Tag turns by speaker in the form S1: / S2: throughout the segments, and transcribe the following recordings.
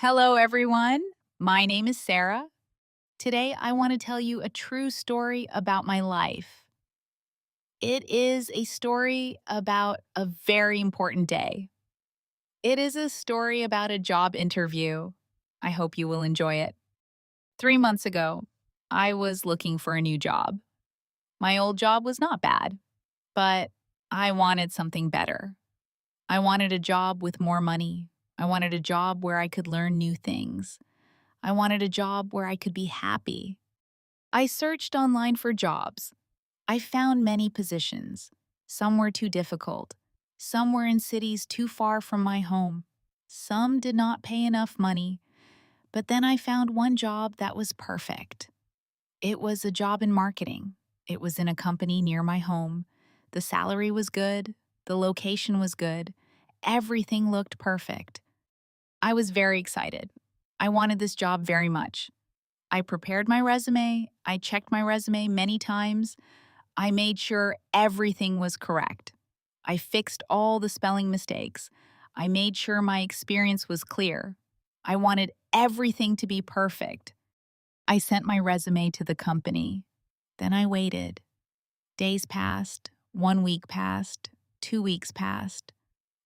S1: Hello, everyone. My name is Sarah. Today, I want to tell you a true story about my life. It is a story about a very important day. It is a story about a job interview. I hope you will enjoy it. 3 months ago, I was looking for a new job. My old job was not bad, but I wanted something better. I wanted a job with more money. I wanted a job where I could learn new things. I wanted a job where I could be happy. I searched online for jobs. I found many positions. Some were too difficult. Some were in cities too far from my home. Some did not pay enough money. But then I found one job that was perfect. It was a job in marketing. It was in a company near my home. The salary was good. The location was good. Everything looked perfect. I was very excited. I wanted this job very much. I prepared my resume. I checked my resume many times. I made sure everything was correct. I fixed all the spelling mistakes. I made sure my experience was clear. I wanted everything to be perfect. I sent my resume to the company. Then I waited. Days passed. 1 week passed. 2 weeks passed.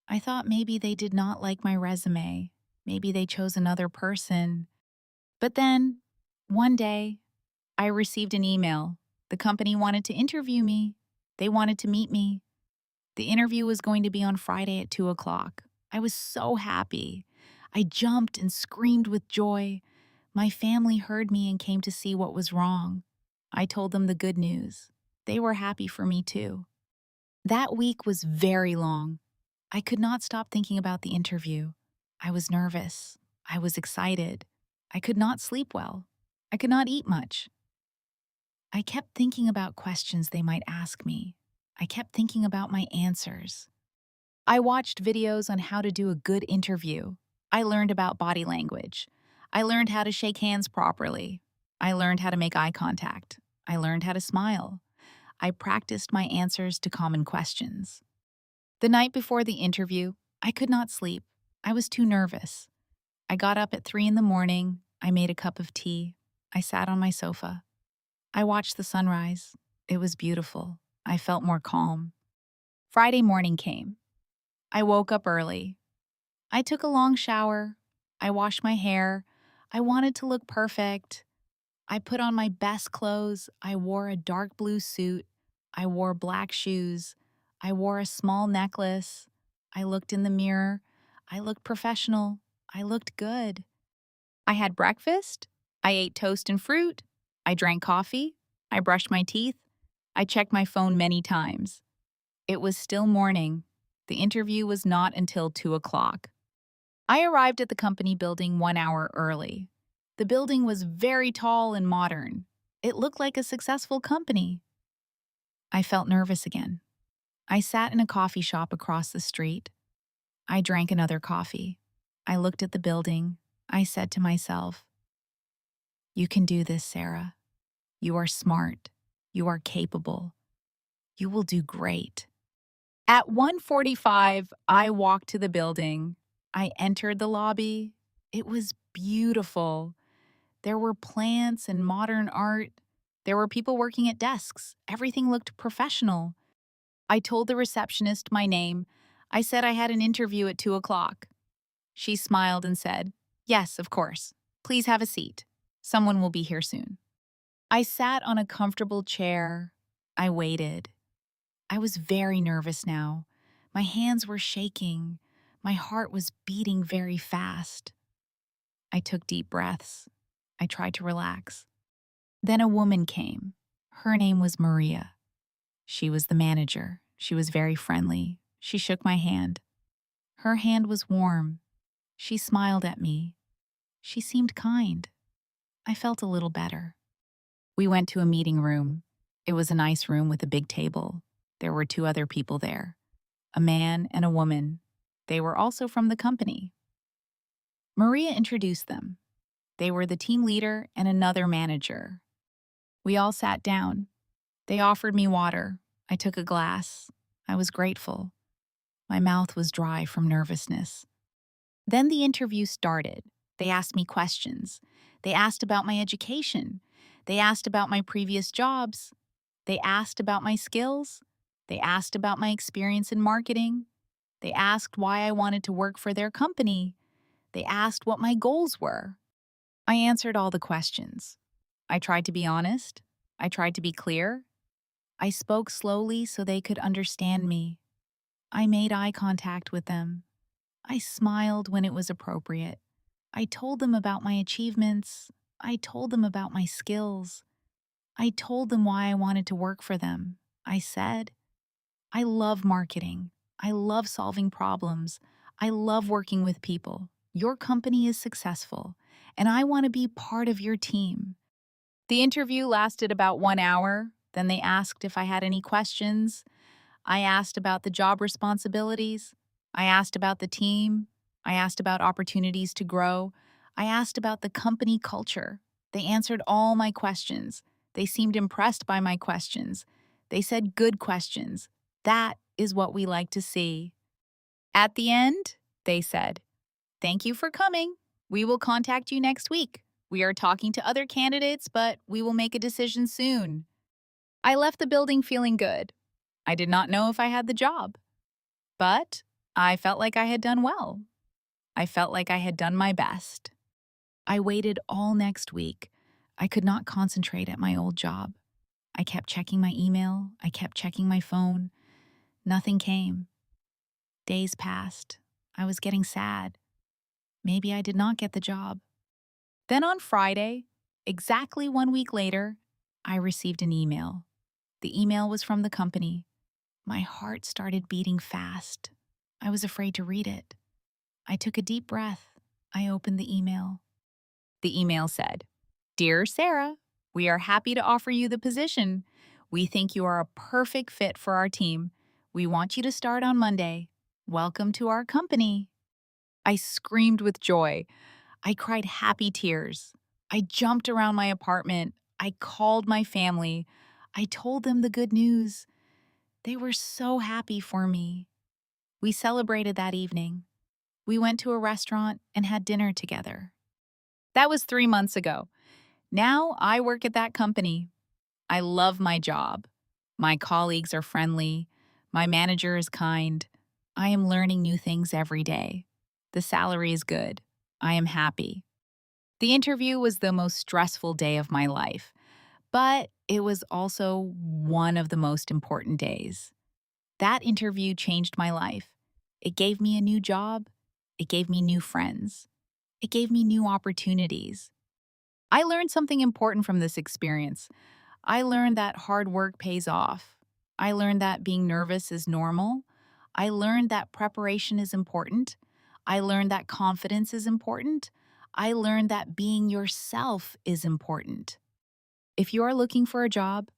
S1: I thought maybe they did not like my resume. Maybe they chose another person. But then, one day, I received an email. The company wanted to interview me. They wanted to meet me. The interview was going to be on Friday at 2 o'clock. I was so happy. I jumped and screamed with joy. My family heard me and came to see what was wrong. I told them the good news. They were happy for me too. That week was very long. I could not stop thinking about the interview. I was nervous. I was excited. I could not sleep well. I could not eat much. I kept thinking about questions they might ask me. I kept thinking about my answers. I watched videos on how to do a good interview. I learned about body language. I learned how to shake hands properly. I learned how to make eye contact. I learned how to smile. I practiced my answers to common questions. The night before the interview, I could not sleep. I was too nervous. I got up at 3 in the morning. I made a cup of tea. I sat on my sofa. I watched the sunrise. It was beautiful. I felt more calm. Friday morning came. I woke up early. I took a long shower. I washed my hair. I wanted to look perfect. I put on my best clothes. I wore a dark blue suit. I wore black shoes. I wore a small necklace. I looked in the mirror. I looked professional. I looked good. I had breakfast. I ate toast and fruit. I drank coffee. I brushed my teeth. I checked my phone many times. It was still morning. The interview was not until 2 o'clock. I arrived at the company building 1 hour early. The building was very tall and modern. It looked like a successful company. I felt nervous again. I sat in a coffee shop across the street. I drank another coffee. I looked at the building. I said to myself, "You can do this, Sarah. You are smart. You are capable. You will do great." At 1:45, I walked to the building. I entered the lobby. It was beautiful. There were plants and modern art. There were people working at desks. Everything looked professional. I told the receptionist my name. I said I had an interview at 2 o'clock. She smiled and said, "Yes, of course. Please have a seat. Someone will be here soon." I sat on a comfortable chair. I waited. I was very nervous now. My hands were shaking. My heart was beating very fast. I took deep breaths. I tried to relax. Then a woman came. Her name was Maria. She was the manager. She was very friendly. She shook my hand. Her hand was warm. She smiled at me. She seemed kind. I felt a little better. We went to a meeting room. It was a nice room with a big table. There were 2 other people there, a man and a woman. They were also from the company. Maria introduced them. They were the team leader and another manager. We all sat down. They offered me water. I took a glass. I was grateful. My mouth was dry from nervousness. Then the interview started. They asked me questions. They asked about my education. They asked about my previous jobs. They asked about my skills. They asked about my experience in marketing. They asked why I wanted to work for their company. They asked what my goals were. I answered all the questions. I tried to be honest. I tried to be clear. I spoke slowly so they could understand me. I made eye contact with them. I smiled when it was appropriate. I told them about my achievements. I told them about my skills. I told them why I wanted to work for them. I said, I love marketing. I love solving problems. I love working with people. Your company is successful, and I want to be part of your team. The interview lasted about 1 hour. Then they asked if I had any questions. I asked about the job responsibilities. I asked about the team. I asked about opportunities to grow. I asked about the company culture. They answered all my questions. They seemed impressed by my questions. They said good questions. That is what we like to see. At the end, they said, "Thank you for coming. We will contact you next week. We are talking to other candidates, but we will make a decision soon." I left the building feeling good. I did not know if I had the job, but I felt like I had done well. I felt like I had done my best. I waited all next week. I could not concentrate at my old job. I kept checking my email. I kept checking my phone. Nothing came. Days passed. I was getting sad. Maybe I did not get the job. Then on Friday, exactly 1 week later, I received an email. The email was from the company. My heart started beating fast. I was afraid to read it. I took a deep breath. I opened the email. The email said, "Dear Sarah, we are happy to offer you the position. We think you are a perfect fit for our team. We want you to start on Monday. Welcome to our company." I screamed with joy. I cried happy tears. I jumped around my apartment. I called my family. I told them the good news. They were so happy for me. We celebrated that evening. We went to a restaurant and had dinner together. That was 3 months ago. Now I work at that company. I love my job. My colleagues are friendly. My manager is kind. I am learning new things every day. The salary is good. I am happy. The interview was the most stressful day of my life, but it was also one of the most important days. That interview changed my life. It gave me a new job. It gave me new friends. It gave me new opportunities. I learned something important from this experience. I learned that hard work pays off. I learned that being nervous is normal. I learned that preparation is important. I learned that confidence is important. I learned that being yourself is important. If you are looking for a job,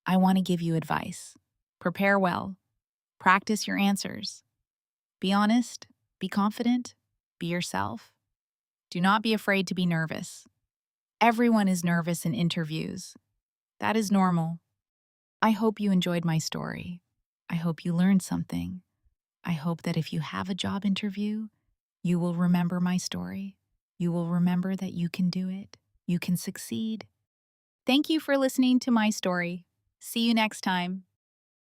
S1: I want to give you advice. Prepare well. Practice your answers. Be honest. Be confident. Be yourself. Do not be afraid to be nervous. Everyone is nervous in interviews. That is normal. I hope you enjoyed my story. I hope you learned something. I hope that if you have a job interview, you will remember my story. You will remember that you can do it. You can succeed. Thank you for listening to my story. See you next time.